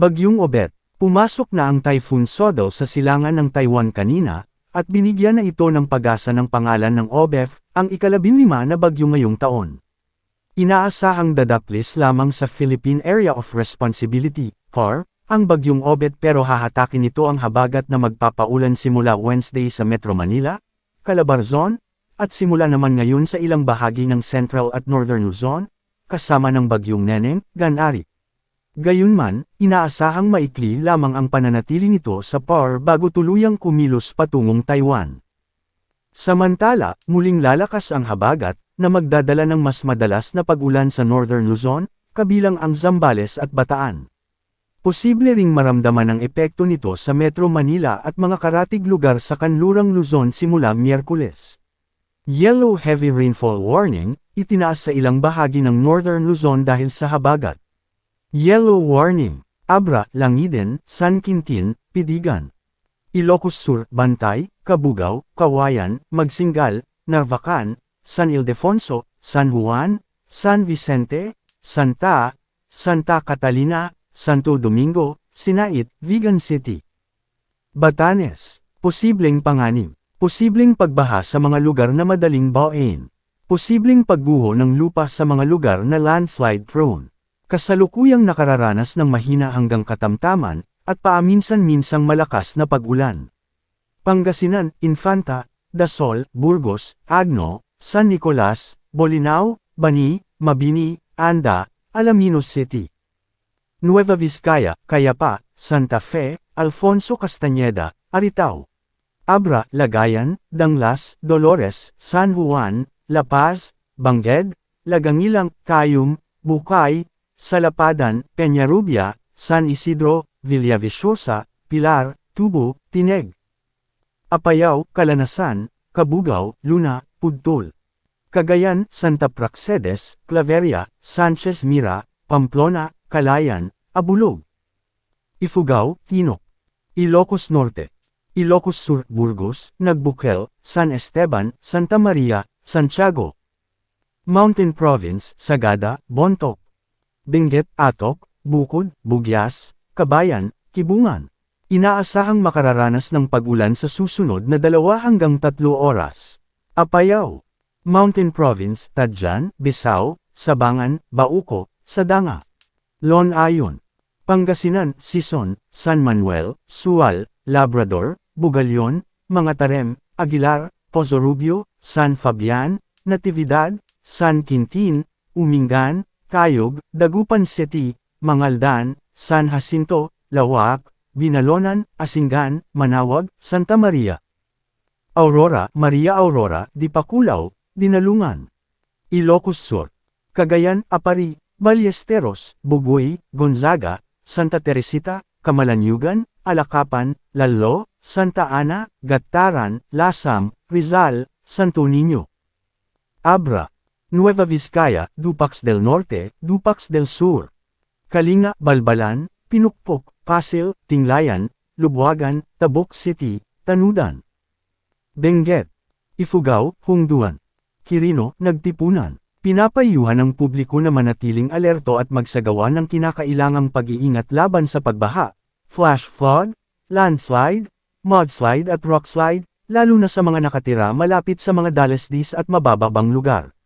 Bagyong Obet. Pumasok na ang Typhoon Sodel sa silangan ng Taiwan kanina, at binigyan na ito ng pag-asa ng pangalan ng OBEF, ang ika-15 na bagyo ngayong taon. Inaasahang dadaplis lamang sa Philippine Area of Responsibility, PAR, ang Bagyong Obet pero hahatakin nito ang habagat na magpapaulan simula Wednesday sa Metro Manila, Calabarzon, at simula naman ngayon sa ilang bahagi ng Central at Northern Luzon, kasama ng Bagyong Neneng, Gan-Ari. Gayunman, inaasahang maikli lamang ang pananatili nito sa PAR bago tuluyang kumilos patungong Taiwan. Samantala, muling lalakas ang habagat, na magdadala ng mas madalas na pag-ulan sa Northern Luzon, kabilang ang Zambales at Bataan. Posible ring maramdaman ang epekto nito sa Metro Manila at mga karatig lugar sa Kanlurang Luzon simula Miyerkules. Yellow heavy rainfall warning, itinaas sa ilang bahagi ng Northern Luzon dahil sa habagat. Yellow warning, Abra, Langiden, San Quintin, Piligan. Ilocos Sur, Bantay, Cabugao, Kawayan, Magsingal, Narvacan, San Ildefonso, San Juan, San Vicente, Santa Catalina, Santo Domingo, Sinait, Vigan City. Batanes, posibleng panganib. Posibleng pagbaha sa mga lugar na madaling bawain. Posibleng pagguho ng lupa sa mga lugar na landslide prone. Kasalukuyang nakararanas ng mahina hanggang katamtaman, at paaminsan-minsang malakas na pag-ulan. Pangasinan, Infanta, Dasol, Burgos, Agno, San Nicolas, Bolinao, Bani, Mabini, Anda, Alaminos City. Nueva Vizcaya, Cayapa, Santa Fe, Alfonso Castañeda, Aritao. Abra, Lagayan, Danglas, Dolores, San Juan, La Paz, Bangged, Lagangilang, Cayum, Bukay, Salapadan, Peñarubia, San Isidro, Villaviciosa, Pilar, Tubo, Tineg. Apayao, Calanasan, Cabugao, Luna, Pudtol. Cagayan, Santa Praxedes, Claveria, Sanchez Mira, Pamplona, Calayan, Abulog. Ifugao, Tinok. Ilocos Norte. Ilocos Sur, Burgos, Nagbukel, San Esteban, Santa Maria, Santiago. Mountain Province, Sagada, Bontoc. Benguet, Atok, Bukod, Bugyas, Kabayan, Kibungan. Inaasahang makararanas ng pag-ulan sa susunod na 2 hanggang 3 oras. Apayao. Mountain Province, Tadjan, Bisao, Sabangan, Bauco, Sadanga. Lon Ayon. Pangasinan, Sison, San Manuel, Sual, Labrador, Bugalyon, Mangatarem, Aguilar, Pozo Rubio, San Fabian, Natividad, San Quintin, Umingan, Cayog, Dagupan City, Mangaldan, San Jacinto, Lawak, Binalonan, Asingan, Manawag, Santa Maria. Aurora, Maria Aurora, Dipakulaw, Dinalungan. Ilocos Sur. Cagayan, Apari, Ballesteros, Bugoy, Gonzaga, Santa Teresita, Camalaniugan, Alakapan, Lalo, Santa Ana, Gataran, Lasam, Rizal, Santo Niño. Abra. Nueva Vizcaya, Dupax del Norte, Dupax del Sur. Kalinga, Balbalan, Pinukpok, Pasil, Tinglayan, Lubuagan, Tabuk City, Tanudan. Benguet. Ifugao, Hungduan. Quirino, Nagtipunan. Pinapayuhan ang publiko na manatiling alerto at magsagawa ng kinakailangang pag-iingat laban sa pagbaha, flash flood, landslide, mudslide at rockslide, lalo na sa mga nakatira malapit sa mga dalesdis at mabababang lugar.